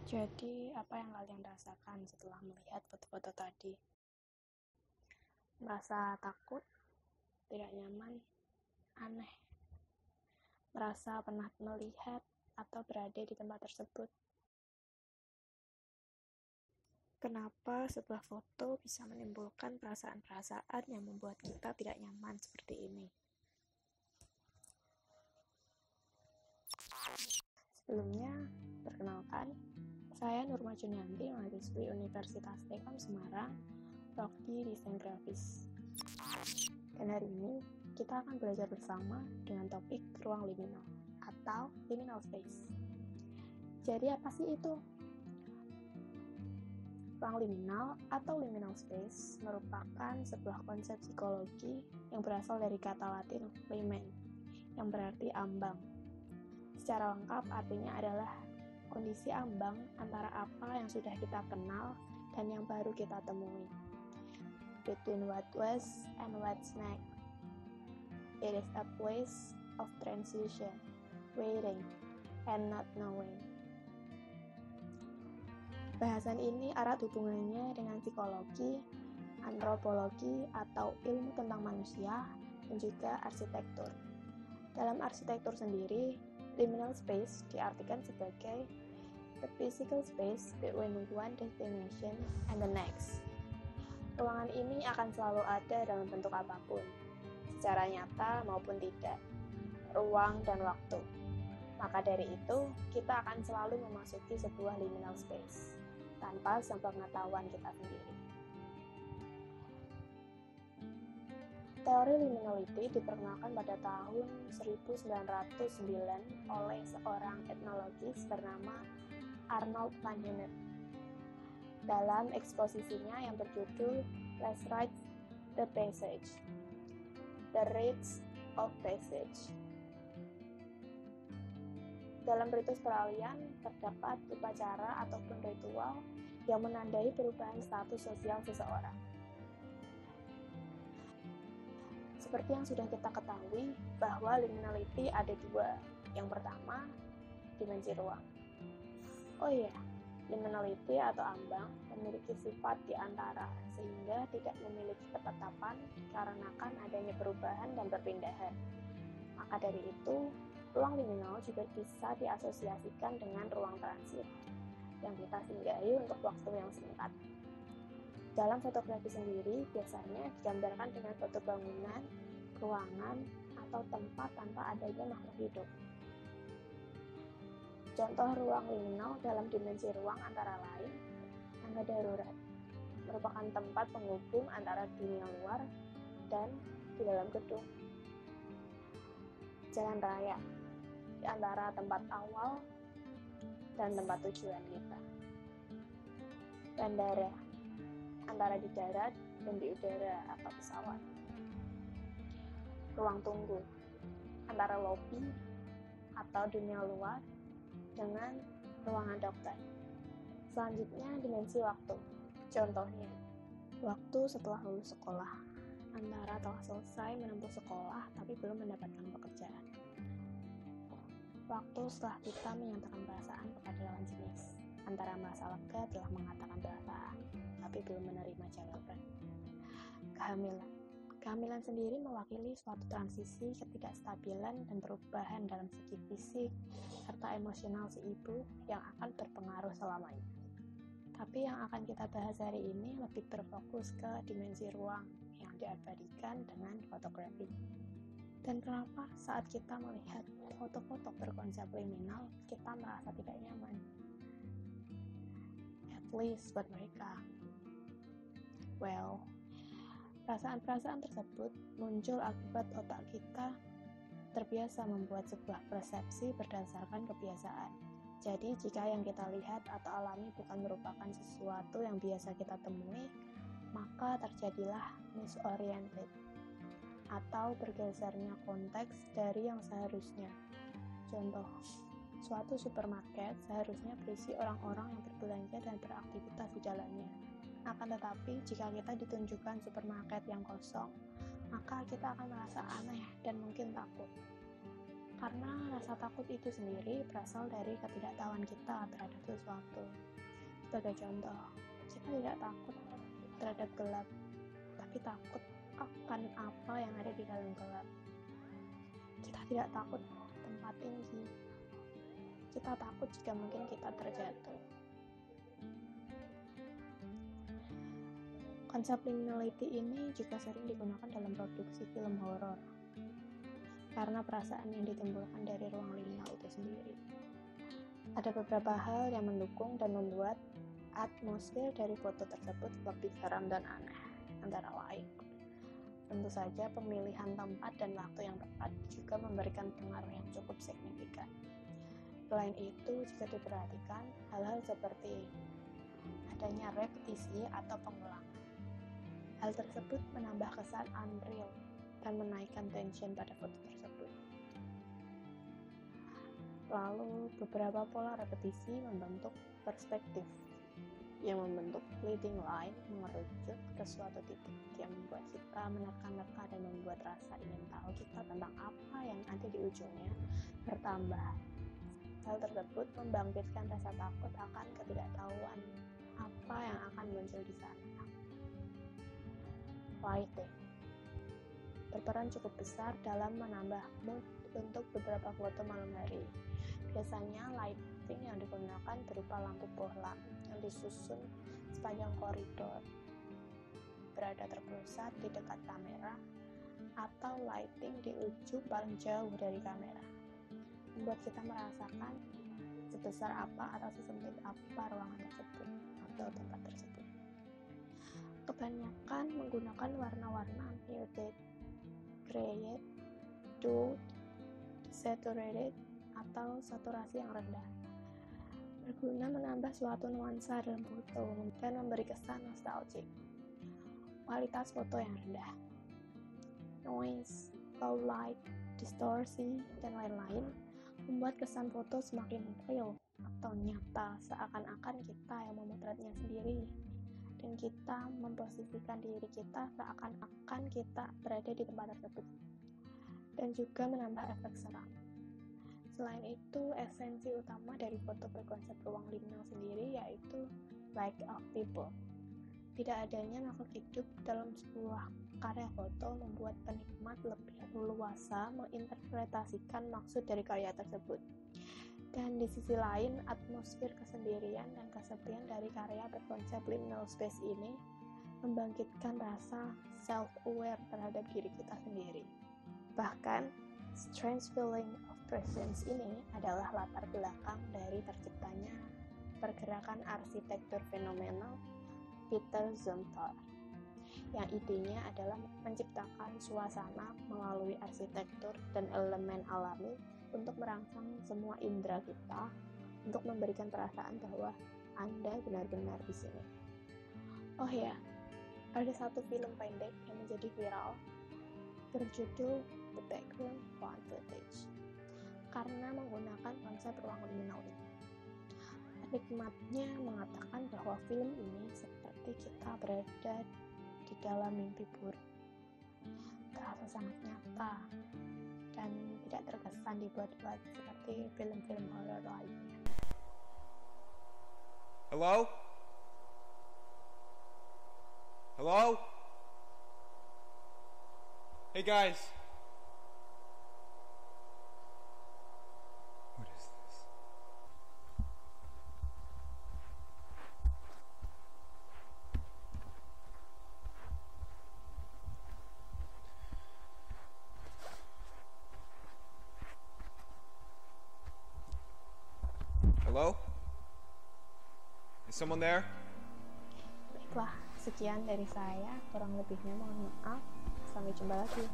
Jadi, apa yang kalian rasakan setelah melihat foto-foto tadi? Merasa takut, tidak nyaman, aneh, merasa pernah melihat atau berada di tempat tersebut? Kenapa sebuah foto bisa menimbulkan perasaan-perasaan yang membuat kita tidak nyaman seperti ini? Sebelumnya, perkenalkan, saya Nurma Junianti, mahasiswi Universitas Tekam Semarang, prodi Desain Grafis. Dan hari ini, kita akan belajar bersama dengan topik ruang liminal atau liminal space. Jadi apa sih itu? Ruang liminal atau liminal space merupakan sebuah konsep psikologi yang berasal dari kata Latin limen, yang berarti ambang. Secara lengkap artinya adalah kondisi ambang antara apa yang sudah kita kenal dan yang baru kita temui. Between what was and what's next. It is a place of transition, waiting, and not knowing. Bahasan ini erat hubungannya dengan psikologi, antropologi atau ilmu tentang manusia, dan juga arsitektur. Dalam arsitektur sendiri, liminal space diartikan sebagai the physical space between one destination and the next. Ruangan ini akan selalu ada dalam bentuk apapun, secara nyata maupun tidak, ruang dan waktu. Maka dari itu, kita akan selalu memasuki sebuah liminal space, tanpa sepengetahuan kita sendiri. Teori liminality diperkenalkan pada tahun 1909 oleh seorang etnologis bernama Arnold van Gennep. Dalam eksposisinya yang berjudul Let's Write the Passage, The Rites of Passage. Dalam ritus peralihan, terdapat upacara ataupun ritual yang menandai perubahan status sosial seseorang. Seperti yang sudah kita ketahui, bahwa liminality ada dua. Yang pertama, dimensi ruang. Oh iya, liminality atau ambang memiliki sifat di antara, sehingga tidak memiliki ketetapan dikarenakan adanya perubahan dan perpindahan. Maka dari itu, ruang liminal juga bisa diasosiasikan dengan ruang transit yang kita singgahi untuk waktu yang singkat. Dalam fotografi sendiri, biasanya digambarkan dengan foto bangunan, ruangan, atau tempat tanpa adanya makhluk hidup. Contoh ruang liminal dalam dimensi ruang antara lain, tangga darurat, merupakan tempat penghubung antara dunia luar dan di dalam gedung. Jalan raya, di antara tempat awal dan tempat tujuan kita. Bandara, antara di darat dan di udara atau pesawat. Ruang tunggu, antara lobi atau dunia luar dengan ruangan dokter. Selanjutnya, dimensi waktu. Contohnya, waktu setelah lulus sekolah, antara telah selesai menempuh sekolah tapi belum mendapatkan pekerjaan. Waktu setelah kita menyatakan perasaan kepada lawan jenis, antara merasa lega telah mengatakan perasaan tapi belum menerima jawaban. Kehamilan sendiri mewakili suatu transisi ketidakstabilan dan perubahan dalam segi fisik serta emosional si ibu yang akan berpengaruh selamanya. Tapi yang akan kita bahas hari ini lebih berfokus ke dimensi ruang yang diabadikan dengan fotografi. Dan kenapa saat kita melihat foto-foto berkonsep liminal, kita merasa tidak nyaman? At least buat mereka. Well, perasaan-perasaan tersebut muncul akibat otak kita terbiasa membuat sebuah persepsi berdasarkan kebiasaan. Jadi, jika yang kita lihat atau alami bukan merupakan sesuatu yang biasa kita temui, maka terjadilah misoriented atau bergesernya konteks dari yang seharusnya. Contoh, suatu supermarket seharusnya berisi orang-orang yang berbelanja dan beraktivitas di dalamnya. Akan tetapi, jika kita ditunjukkan supermarket yang kosong, maka kita akan merasa aneh dan mungkin takut. Karena rasa takut itu sendiri berasal dari ketidaktahuan kita terhadap sesuatu. Sebagai contoh, kita tidak takut terhadap gelap, tapi takut akan apa yang ada di dalam gelap. Kita tidak takut tempat tinggi. Kita takut jika mungkin kita terjatuh. Konsep liminality ini juga sering digunakan dalam produksi film horor karena perasaan yang ditimbulkan dari ruang liminal itu sendiri. Ada beberapa hal yang mendukung dan membuat atmosfer dari foto tersebut lebih seram dan aneh, antara lain. Tentu saja pemilihan tempat dan waktu yang tepat juga memberikan pengaruh yang cukup signifikan. Selain itu, jika diperhatikan, hal-hal seperti adanya repetisi atau pengulangan. Hal tersebut menambah kesan unreal dan menaikkan tension pada foto tersebut. Lalu, beberapa pola repetisi membentuk perspektif yang membentuk leading line mengerucut ke suatu titik yang membuat kita menerka-nerka dan membuat rasa ingin tahu kita tentang apa yang ada di ujungnya bertambah. Hal tersebut membangkitkan rasa takut akan ketidaktahuan apa yang akan muncul di sana. Lighting berperan cukup besar dalam menambah mood untuk beberapa foto malam hari. Biasanya lighting yang digunakan berupa lampu bohlam yang disusun sepanjang koridor, berada terpusat di dekat kamera, atau lighting di ujung paling jauh dari kamera, membuat kita merasakan sebesar apa atau sesempit apa ruangan tersebut atau tempat tersebut. Kebanyakan menggunakan warna-warna muted, grayed, dull, saturated, atau saturasi yang rendah, berguna menambah suatu nuansa dalam foto dan memberi kesan nostalgic. Kualitas foto yang rendah, noise, low light, distorsi, dan lain-lain membuat kesan foto semakin real atau nyata, seakan-akan kita yang memotretnya sendiri dan kita memposisikan diri kita seakan-akan kita berada di tempat tersebut, dan juga menambah efek seram. Selain itu, esensi utama dari foto berkonsep ruang liminal sendiri yaitu lack of people. Tidak adanya makhluk hidup dalam sebuah karya foto membuat penikmat lebih leluasa menginterpretasikan maksud dari karya tersebut. Dan di sisi lain, atmosfer kesendirian dan kesepian dari karya berkonsep liminal space ini membangkitkan rasa self-aware terhadap diri kita sendiri. Bahkan, strange feeling of presence ini adalah latar belakang dari terciptanya pergerakan arsitektur fenomenal Peter Zumthor, yang idenya adalah menciptakan suasana melalui arsitektur dan elemen alami untuk merangsang semua indera kita untuk memberikan perasaan bahwa Anda benar-benar di sini. Oh ya, ada satu film pendek yang menjadi viral berjudul The Background Found Footage karena menggunakan konsep ruang liminal ini. Penikmatnya mengatakan bahwa film ini seperti kita berada di dalam mimpi buruk, terasa sangat nyata dan tidak terkesan dibuat-buat seperti film-film horor lainnya. Hello? Hello? Hey guys. What is this? Hello? Is someone there? Baiklah, sekian dari saya. Kurang lebihnya mohon maaf. Sampai jumpa lagi.